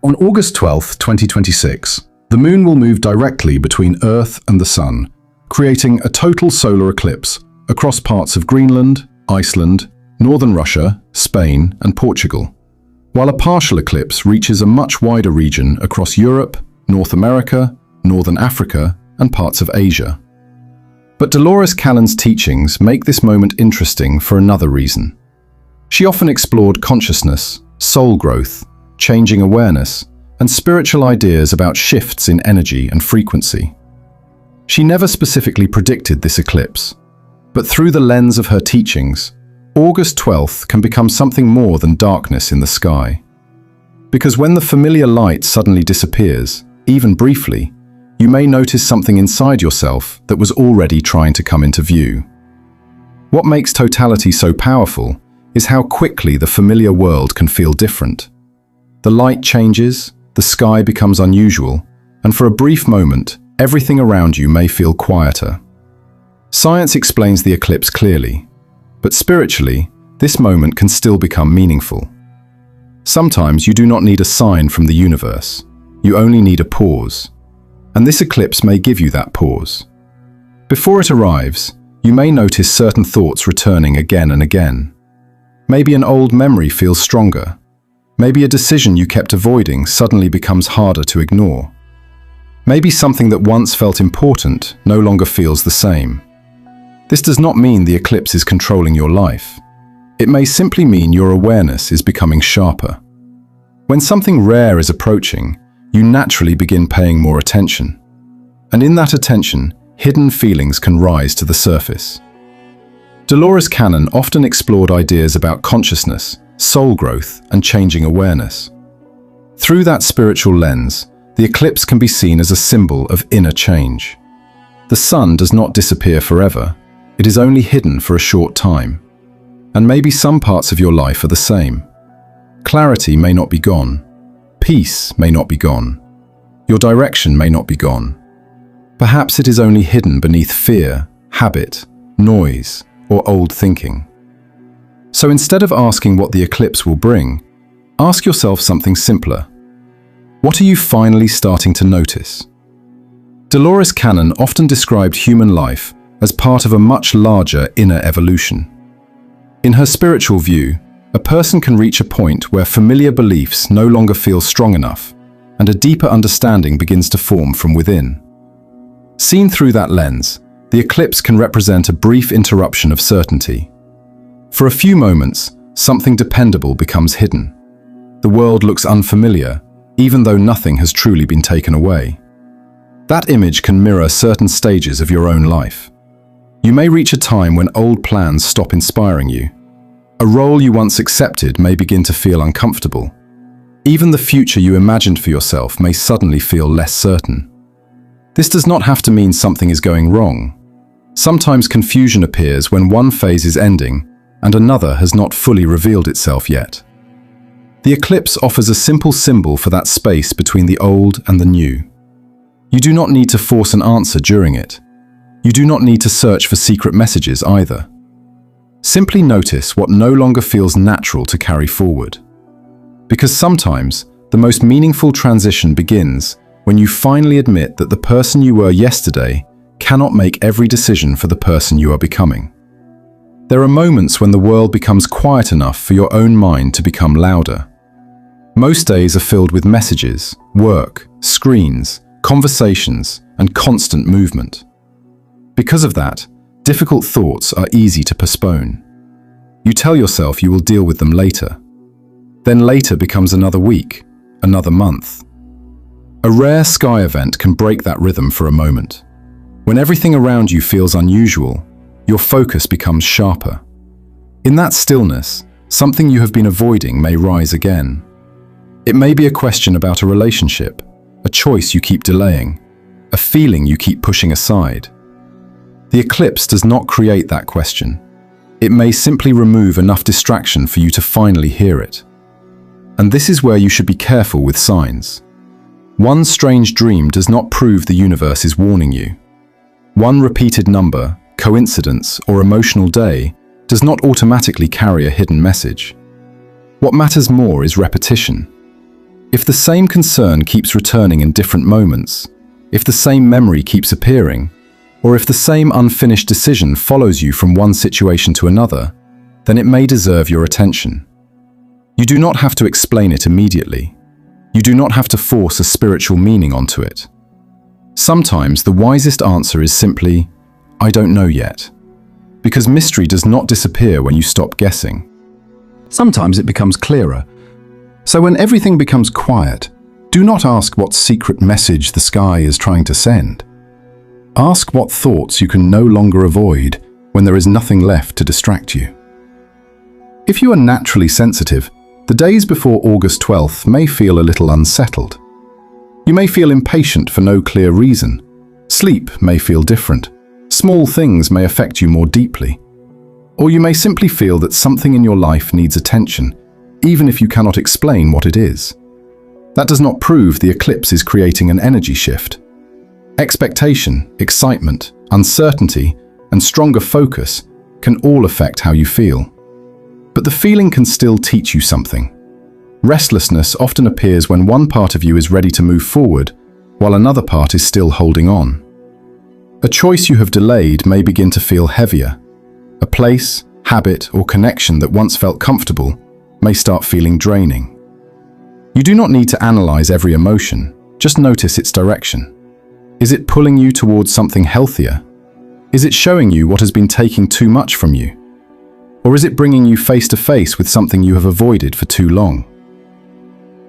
On August 12, 2026, the Moon will move directly between Earth and the Sun, creating a total solar eclipse across parts of Greenland, Iceland, northern Russia, Spain, and Portugal, while a partial eclipse reaches a much wider region across Europe, North America, Northern Africa, and parts of Asia. But Dolores Cannon's teachings make this moment interesting for another reason. She often explored consciousness, soul growth, changing awareness, and spiritual ideas about shifts in energy and frequency. She never specifically predicted this eclipse, but through the lens of her teachings, August 12th can become something more than darkness in the sky. Because when the familiar light suddenly disappears, even briefly, you may notice something inside yourself that was already trying to come into view. What makes totality so powerful is how quickly the familiar world can feel different. The light changes, the sky becomes unusual, and for a brief moment, everything around you may feel quieter. Science explains the eclipse clearly, but spiritually, this moment can still become meaningful. Sometimes you do not need a sign from the universe, you only need a pause. And this eclipse may give you that pause. Before it arrives, you may notice certain thoughts returning again and again. Maybe an old memory feels stronger. Maybe a decision you kept avoiding suddenly becomes harder to ignore. Maybe something that once felt important no longer feels the same. This does not mean the eclipse is controlling your life. It may simply mean your awareness is becoming sharper. When something rare is approaching, you naturally begin paying more attention. And in that attention, hidden feelings can rise to the surface. Dolores Cannon often explored ideas about consciousness, soul growth, and changing awareness. Through that spiritual lens, the eclipse can be seen as a symbol of inner change. The sun does not disappear forever. It is only hidden for a short time. And maybe some parts of your life are the same. Clarity may not be gone. Peace may not be gone. Your direction may not be gone. Perhaps it is only hidden beneath fear, habit, noise, or old thinking. So instead of asking what the eclipse will bring, ask yourself something simpler. What are you finally starting to notice? Dolores Cannon often described human life as part of a much larger inner evolution. In her spiritual view, a person can reach a point where familiar beliefs no longer feel strong enough, and a deeper understanding begins to form from within. Seen through that lens, the eclipse can represent a brief interruption of certainty. For a few moments, something dependable becomes hidden. The world looks unfamiliar, even though nothing has truly been taken away. That image can mirror certain stages of your own life. You may reach a time when old plans stop inspiring you. A role you once accepted may begin to feel uncomfortable. Even the future you imagined for yourself may suddenly feel less certain. This does not have to mean something is going wrong. Sometimes confusion appears when one phase is ending and another has not fully revealed itself yet. The eclipse offers a simple symbol for that space between the old and the new. You do not need to force an answer during it. You do not need to search for secret messages either. Simply notice what no longer feels natural to carry forward. Because sometimes, the most meaningful transition begins when you finally admit that the person you were yesterday cannot make every decision for the person you are becoming. There are moments when the world becomes quiet enough for your own mind to become louder. Most days are filled with messages, work, screens, conversations, and constant movement. Because of that, difficult thoughts are easy to postpone. You tell yourself you will deal with them later. Then later becomes another week, another month. A rare sky event can break that rhythm for a moment. When everything around you feels unusual, your focus becomes sharper. In that stillness, something you have been avoiding may rise again. It may be a question about a relationship, a choice you keep delaying, a feeling you keep pushing aside. The eclipse does not create that question. It may simply remove enough distraction for you to finally hear it. And this is where you should be careful with signs. One strange dream does not prove the universe is warning you. One repeated number, coincidence, or emotional day does not automatically carry a hidden message. What matters more is repetition. If the same concern keeps returning in different moments, if the same memory keeps appearing, or if the same unfinished decision follows you from one situation to another, then it may deserve your attention. You do not have to explain it immediately. You do not have to force a spiritual meaning onto it. Sometimes the wisest answer is simply, I don't know yet. Because mystery does not disappear when you stop guessing. Sometimes it becomes clearer. So when everything becomes quiet, do not ask what secret message the sky is trying to send. Ask what thoughts you can no longer avoid when there is nothing left to distract you. If you are naturally sensitive, the days before August 12th may feel a little unsettled. You may feel impatient for no clear reason. Sleep may feel different. Small things may affect you more deeply. Or you may simply feel that something in your life needs attention, even if you cannot explain what it is. That does not prove the eclipse is creating an energy shift. Expectation, excitement, uncertainty, and stronger focus can all affect how you feel. But the feeling can still teach you something. Restlessness often appears when one part of you is ready to move forward, while another part is still holding on. A choice you have delayed may begin to feel heavier. A place, habit, or connection that once felt comfortable may start feeling draining. You do not need to analyze every emotion, just notice its direction. Is it pulling you towards something healthier? Is it showing you what has been taking too much from you? Or is it bringing you face to face with something you have avoided for too long?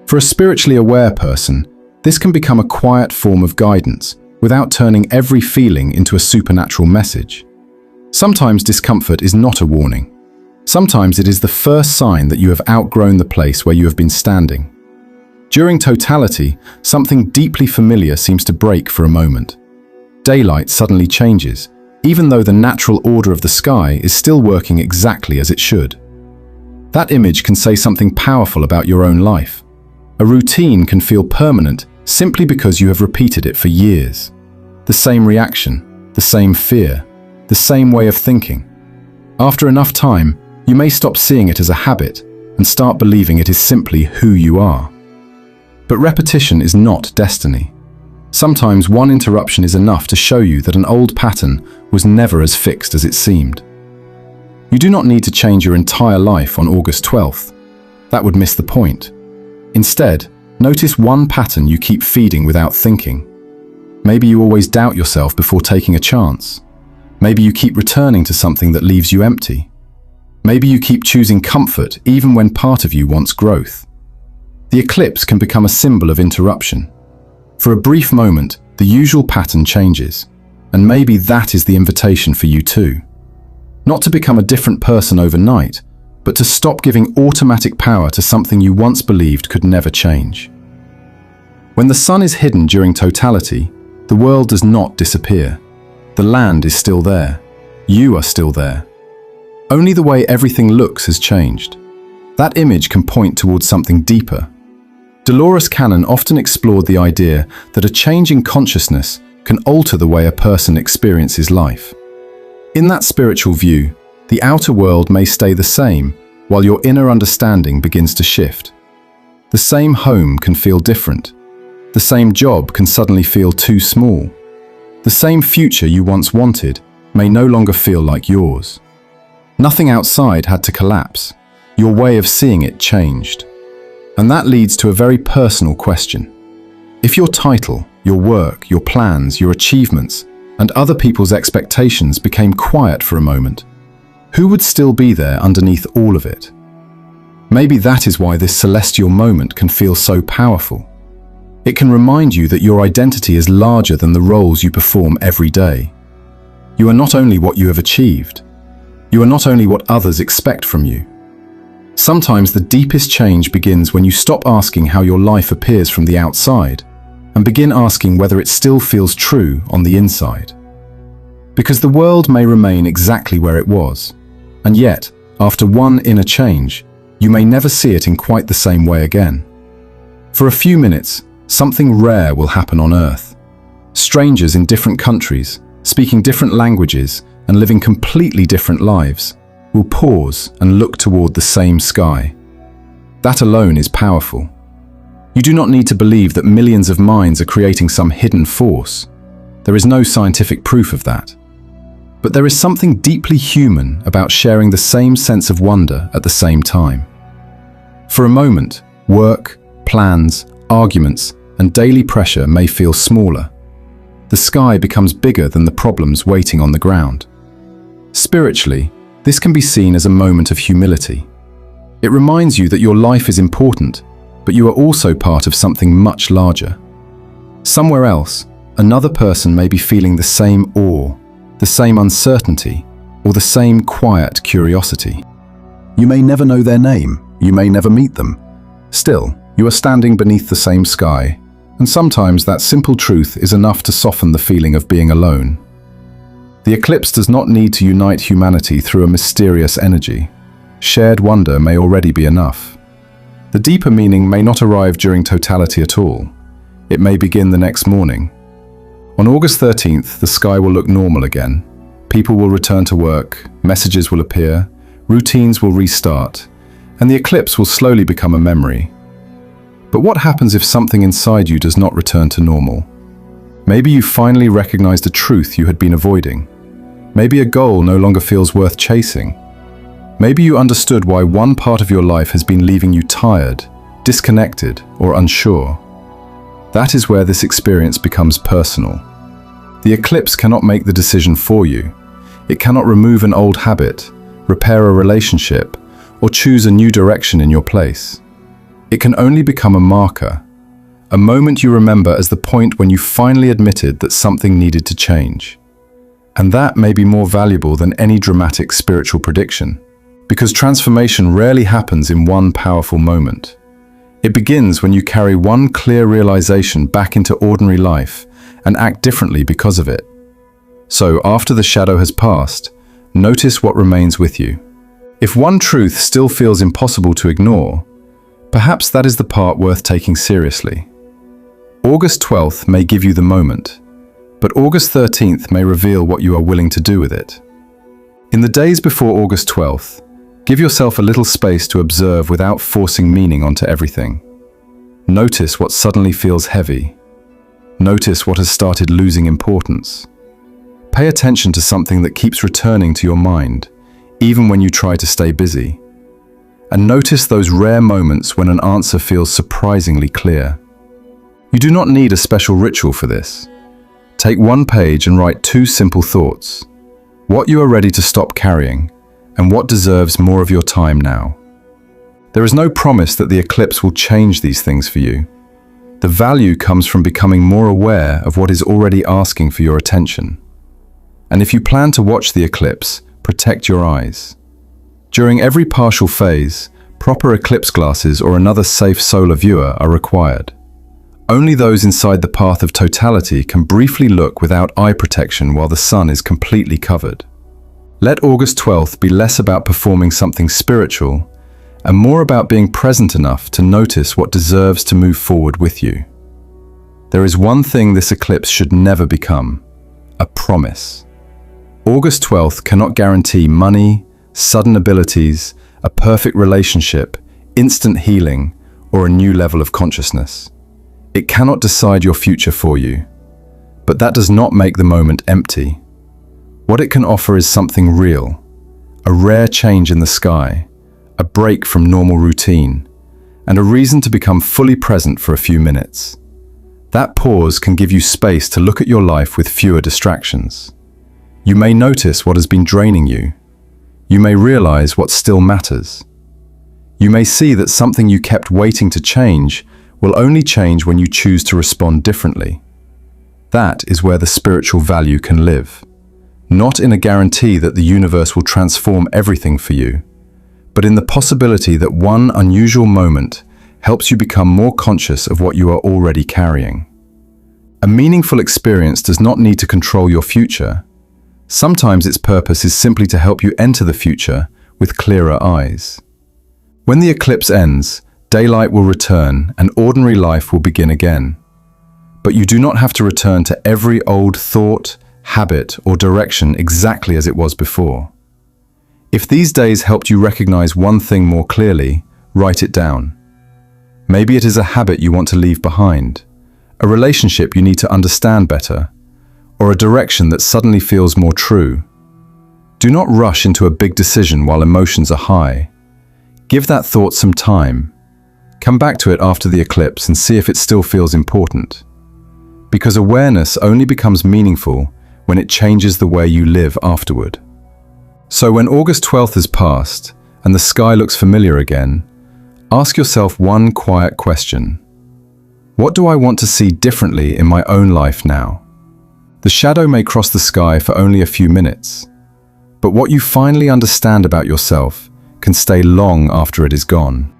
For a spiritually aware person, this can become a quiet form of guidance without turning every feeling into a supernatural message. Sometimes discomfort is not a warning. Sometimes it is the first sign that you have outgrown the place where you have been standing. During totality, something deeply familiar seems to break for a moment. Daylight suddenly changes, even though the natural order of the sky is still working exactly as it should. That image can say something powerful about your own life. A routine can feel permanent simply because you have repeated it for years. The same reaction, the same fear, the same way of thinking. After enough time, you may stop seeing it as a habit and start believing it is simply who you are. But repetition is not destiny. Sometimes one interruption is enough to show you that an old pattern was never as fixed as it seemed. You do not need to change your entire life on August 12th. That would miss the point. Instead, notice one pattern you keep feeding without thinking. Maybe you always doubt yourself before taking a chance. Maybe you keep returning to something that leaves you empty. Maybe you keep choosing comfort even when part of you wants growth. The eclipse can become a symbol of interruption. For a brief moment, the usual pattern changes, and maybe that is the invitation for you too. Not to become a different person overnight, but to stop giving automatic power to something you once believed could never change. When the sun is hidden during totality, the world does not disappear. The land is still there. You are still there. Only the way everything looks has changed. That image can point towards something deeper. Dolores Cannon often explored the idea that a change in consciousness can alter the way a person experiences life. In that spiritual view, the outer world may stay the same while your inner understanding begins to shift. The same home can feel different. The same job can suddenly feel too small. The same future you once wanted may no longer feel like yours. Nothing outside had to collapse. Your way of seeing it changed. And that leads to a very personal question. If your title, your work, your plans, your achievements, and other people's expectations became quiet for a moment, who would still be there underneath all of it? Maybe that is why this celestial moment can feel so powerful. It can remind you that your identity is larger than the roles you perform every day. You are not only what you have achieved. You are not only what others expect from you. Sometimes the deepest change begins when you stop asking how your life appears from the outside and begin asking whether it still feels true on the inside. Because the world may remain exactly where it was, and yet, after one inner change, you may never see it in quite the same way again. For a few minutes, something rare will happen on Earth. Strangers in different countries, speaking different languages, and living completely different lives, will pause and look toward the same sky. That alone is powerful. You do not need to believe that millions of minds are creating some hidden force. There is no scientific proof of that. But there is something deeply human about sharing the same sense of wonder at the same time. For a moment, work, plans, arguments, and daily pressure may feel smaller. The sky becomes bigger than the problems waiting on the ground. Spiritually, this can be seen as a moment of humility. It reminds you that your life is important, but you are also part of something much larger. Somewhere else, another person may be feeling the same awe, the same uncertainty, or the same quiet curiosity. You may never know their name, you may never meet them. Still, you are standing beneath the same sky, and sometimes that simple truth is enough to soften the feeling of being alone. The eclipse does not need to unite humanity through a mysterious energy. Shared wonder may already be enough. The deeper meaning may not arrive during totality at all. It may begin the next morning. On August 13th, the sky will look normal again. People will return to work, messages will appear, routines will restart, and the eclipse will slowly become a memory. But what happens if something inside you does not return to normal? Maybe you finally recognized a truth you had been avoiding. Maybe a goal no longer feels worth chasing. Maybe you understood why one part of your life has been leaving you tired, disconnected, or unsure. That is where this experience becomes personal. The eclipse cannot make the decision for you. It cannot remove an old habit, repair a relationship, or choose a new direction in your place. It can only become a marker, a moment you remember as the point when you finally admitted that something needed to change. And that may be more valuable than any dramatic spiritual prediction, because transformation rarely happens in one powerful moment. It begins when you carry one clear realization back into ordinary life and act differently because of it. So, after the shadow has passed, notice what remains with you. If one truth still feels impossible to ignore, perhaps that is the part worth taking seriously. August 12th may give you the moment, but August 13th may reveal what you are willing to do with it. In the days before August 12th, give yourself a little space to observe without forcing meaning onto everything. Notice what suddenly feels heavy. Notice what has started losing importance. Pay attention to something that keeps returning to your mind, even when you try to stay busy. And notice those rare moments when an answer feels surprisingly clear. You do not need a special ritual for this. Take one page and write 2 simple thoughts. What you are ready to stop carrying, and what deserves more of your time now. There is no promise that the eclipse will change these things for you. The value comes from becoming more aware of what is already asking for your attention. And if you plan to watch the eclipse, protect your eyes. During every partial phase, proper eclipse glasses or another safe solar viewer are required. Only those inside the path of totality can briefly look without eye protection while the sun is completely covered. Let August 12th be less about performing something spiritual and more about being present enough to notice what deserves to move forward with you. There is one thing this eclipse should never become: a promise. August 12th cannot guarantee money, sudden abilities, a perfect relationship, instant healing, or a new level of consciousness. It cannot decide your future for you, but that does not make the moment empty. What it can offer is something real, a rare change in the sky, a break from normal routine, and a reason to become fully present for a few minutes. That pause can give you space to look at your life with fewer distractions. You may notice what has been draining you. You may realize what still matters. You may see that something you kept waiting to change will only change when you choose to respond differently. That is where the spiritual value can live. Not in a guarantee that the universe will transform everything for you, but in the possibility that one unusual moment helps you become more conscious of what you are already carrying. A meaningful experience does not need to control your future. Sometimes its purpose is simply to help you enter the future with clearer eyes. When the eclipse ends, daylight will return and ordinary life will begin again. But you do not have to return to every old thought, habit, or direction exactly as it was before. If these days helped you recognize one thing more clearly, write it down. Maybe it is a habit you want to leave behind, a relationship you need to understand better, or a direction that suddenly feels more true. Do not rush into a big decision while emotions are high. Give that thought some time. Come back to it after the eclipse and see if it still feels important. Because awareness only becomes meaningful when it changes the way you live afterward. So when August 12th has passed and the sky looks familiar again, ask yourself one quiet question. What do I want to see differently in my own life now? The shadow may cross the sky for only a few minutes, but what you finally understand about yourself can stay long after it is gone.